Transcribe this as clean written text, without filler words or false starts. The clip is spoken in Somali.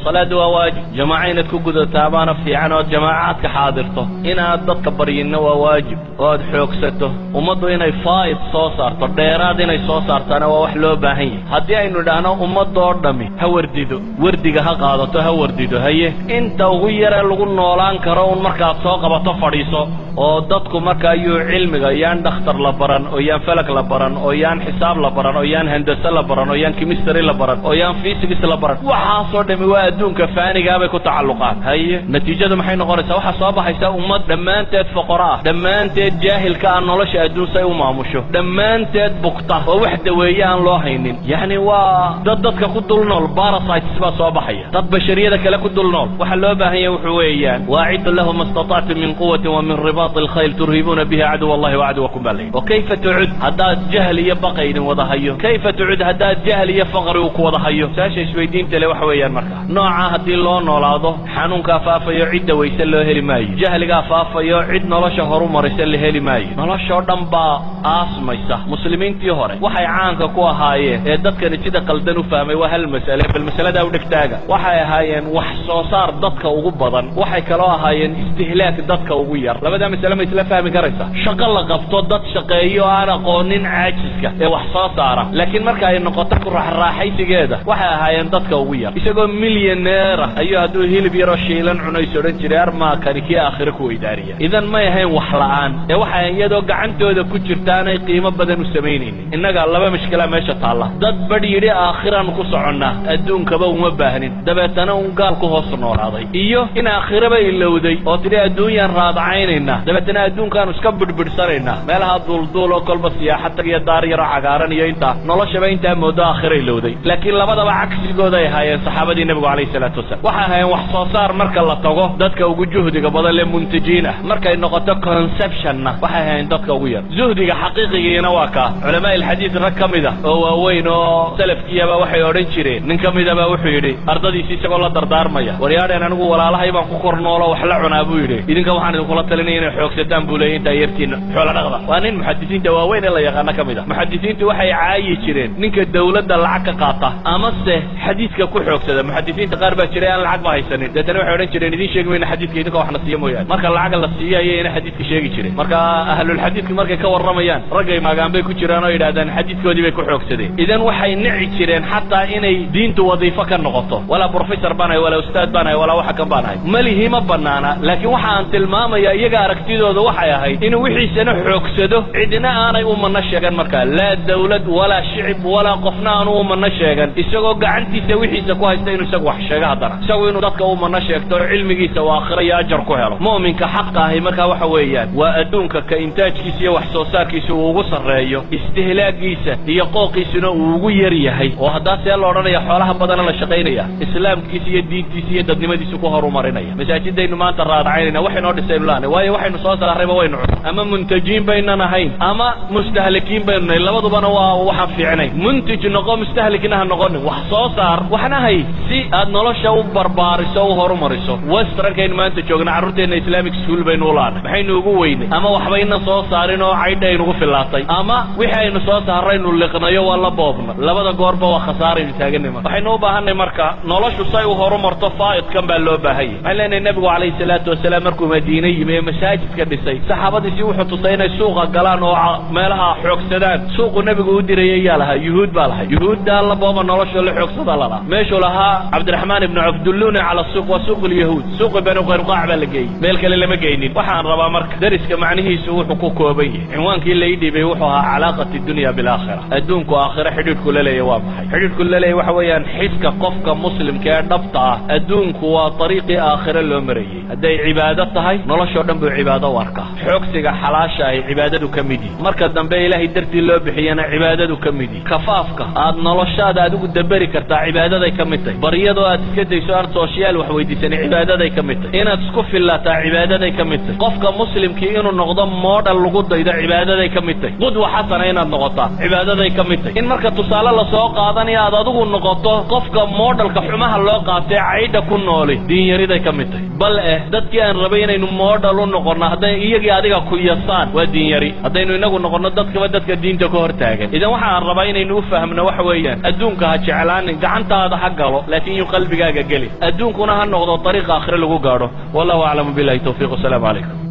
salaadu waa waajib jamaaca inaad ku gudataa baana fiican oo jamaacaadka xaadirto inaad dadka baryinna waa waajib oo aad xoogsato ummaddu inay faa'id soo saarto dheeraad inay soo saartaana waa wax loo baahan yahay haddii aynu idhaahno ummadoo dhammi ha wardido wardiga ha qaadato ha wardido haye inta ugu yara lagu noolaan karo un markaad soo qabato fadhiiso oo dadku marka ayuu cilmiga yaan dhakhtar la baran oo yaan falag la baran oo yaan xisaab la baran oo yaan handasa la baran oo yaan chemistry la baran oo yaan physics la baran waxaasoo dhami waa adduunka faanigaa bay ku tacalluqaan haye natiijadu maxay noqonaysaa waxaa soo baxaysa ummad dhammaanteed foqora ah dhammaanteed jaahilka aan nolosha adduun say u maamusho dhammaanteed bugta oo wax daweeye aan loo haynin yacni waa dadka ku dul nool parasites baa soo baxaya dad bashariyada kale ku dul nool waxaa loo baahan yahay wuxuu weeyaan waacidu lahum mastatactum min quwatin wa min ribaat alkhayl turhibuuna bihi caduw allahi wacaduwakum baa layidhi wakayfa tucud haddaad jahl iyo baqa idin wada hayo kayfa tucud haddaad jahl iyo faqri uu ku wada hayo saasha isweydiinta le waxa weeyaan marka nooca haddii loo noolaado xanuunkaa faafayo cidda wayse loo heli maayo jahligaa faafayo cid nolosha horu maraysa la heli maayo noloshoo dhan baa aasmaysa muslimiintii hore waxay caanka ku ahaayeen ee dadkani sida qaldan u fahmay waa hal mas'ale bal mas'aladaa u dhegtaaga waxay ahaayeen wax soo saar dadka ugu badan waxay kaloo ahaayeen istihlaak dadka ugu yar labadaa mas'ale ma isla fahmi karaysa shaqo la qabto dad shaqeeyo aan aqoonin caajiska ee wax soo saara laakiin marka ay noqoto ku raaxaysigeeda waxay ahaayeen dadka ugu yar isagoo milyaneera ayuu hadduu hilib yaroo shiilan cunays odhan jiray armaakani kii aakhire ku weydaariya idan may ahayn wax la'aan ee waxay iyadoo gacantooda ku jirtaanay qiimo badan u samaynaynin innaga laba mishkila meesha taalla dad badh yidhi aakhiraan ku soconnaa adduunkaba uma baahnin dabeetana un gaal ku hoos noolaaday iyo in aakhiraba ilowday oo tidhi adduunyaan raadacaynaynaa dabeetana adduunkaanu iska bidhbidhsanaynaa meelaha duulduul oo kolba siyaaxad tag iyo daar yaroo cagaaran iyo intaa noloshaba intaa moodo aakhira ilowday laakiin labadaba cagsigooday ahaayeen saxaabadii nebigu calayhi salaatu wasalaam waxay ahaayeen wax soo saar marka la tago dadka ugu juhdiga badan lee muntajiin ah markay noqoto conceptionna waxay ahaayeen dadka ugu yar zuhdiga xaqiiqigiina waa kaa culamaa ilxadiid rag ka mid ah oo waaweyn oo salafkiyaba waxay odhan jireen nin ka midaba wuxuu yidhi ardadiisi isagoo la dardaarmaya waryaadheen anigu walaalahay baan ku kor noolo wax la cunaa buu yidhi idinka waxaan idinkula talinaya inay xoogsataan buu leeyay intaa yartiina xoola dhaqda waa nin muxadisiinta waaweyn ee la yaqaano ka mid ah muxadisiintu waxay caayi jireen ninka dawladda lacag ka qaata amase xadiidka ku xoogsada muxadisiinta qaar baa jiray aan lacag ba haysanin deetana waxay odhan jireen idiin sheegi mayna xadiidka idinka waxna siiya mooyaane marka lacag la siiyo ayay ina xadiidka sheegi jireen marka ahlulxadiidku markay ka warramayaan raggay maagaan bay ku jiraan oo yidhahdaan xadiidkoodii bay ku xoogsadeen idan waxay nici jireen xataa inay diintu wadiifo ka noqoto walaa professor baanahay walaa ustaad baanahay walaa waxa kan baanahay malihi ma banaana laakiin waxa aan tilmaamaya iyaga aragtidooda waxay ahayd inuu wixiisana xoogsado cidina aanay u manno sheegan markaa laa dawlad walaa shicib walaa qofna aanu u manno sheegan isagoo gacantiisa wixiisa ku haysta inuu isagu wax sheego haddana isagu inuu dadka u manno sheegto oo cilmigiisa uu aakhiro iyo ajar ku helo mu'minka xaqa ahi markaa waxa weeyaan waa adduunka ka intaajkiisa iyo wax soo saarkiisa uu ugu sarreeyo istihlaagiisa iyo qooqiisuna uu ugu yar yahay oo haddaa see la odhanaya xoolaha badana la shaqaynaya islaamkiisa iyo diintiisa iyo dadnimadiisa ku horumarinaya masaajidaynu maanta raadacaynayna waxaynoo dhisaynu laanay waayo waxaynu soo saarrayba waynu cun ama muntajiin baynan ahayn ama mustahlikiin baynu nahay labadubana waa waxaan fiicnay muntij noqo mustahlikna ha noqonin wax soo saar waxna hay si aad nolosha u barbaariso u horumariso westerankaynu maanta joogna carruurteenna islamic school baynu u laanay maxaynu ugu weynay ama waxbayna soo saarin oo caydha aynugu fillaatay ama wixii aynu soo saarraynu liqnayo waa la boobna labada goorba waa khasaaraynu taaganima waxaynu u baahanay marka noloshu say u horumarto faa'idkan baa loo baahan yahay waxaan leenahay nebigu calayhi salaatu wasalaam markuu madiine yimi ee masaajidka dhisay saxaabadiisii wuxuu tusay inay suuqa galaan oo meelaha xoogsadaan suuqu nebigu u dirayay yaa lahaa yuhuud baa lahay yuhuuddaa la booba nolosha la xoogsada lalaha meeshuu lahaa cabdiraxmaan ibnu cafdulluuna cala suuq waa suuq lyahuud suuqi banu qaynuqaac baa la geeyey meel kale lama geynin waxaan rabaa marka dariska macnihiisu wuxuu ku kooban yahay cinwaankii la ii dhiibay wuxuu ahaa calaaqati dunya bilaakhira adduunku aakhira xidhiidhku la leeyahy waa maxay xidhiidhku la leeyahy waxa weeyaan xiska qofka muslimka ee dhabta ah adduunku waa ariiqii aakhire loo marayey hadday cibaado tahay noloshoo dhan buu cibaado u arkaa xoogsiga xalaasha ahi cibaadadu ka mid yihi marka dambe ilaahay dartii loo bixiyana cibaadadu ka mid yihi kafaafka aad noloshaada adigu daberi kartaa cibaadaday ka mid tahay baryadoo aad iska dayso aan sooshiyaal wax weydiisanin cibaadaday ka mid tahay inaad isku fillataa cibaadaday ka mid tahay qofka muslimkii inuu noqdo moodhal lagu daydo cibaadaday ka mid tahay qudwa xasana inaad noqotaa cibaadaday ka mid tahay in marka tusaale lasoo qaadanayo aad adigu noqoto qofka moodhalka xumaha loo qaatee caydha ku nooli diinyariday ka mid tahay bal dadkii aan rabay inaynu moodhal u noqonno hadday iyagii adiga ku yasaan waa diinyari haddaynu inagu noqonno dadkaba dadka diinta ka hor taagan idan waxaan rabaa inaynu u fahmno waxa weeyaan adduunka ha jeclaanin gacantaada ha galo laakiin yu qalbigaaga geli adduunkuna ha noqdo طريق aakhire lagu gaadho wallahu a'lamu billahi tawfiiq. Assalamu alaykum.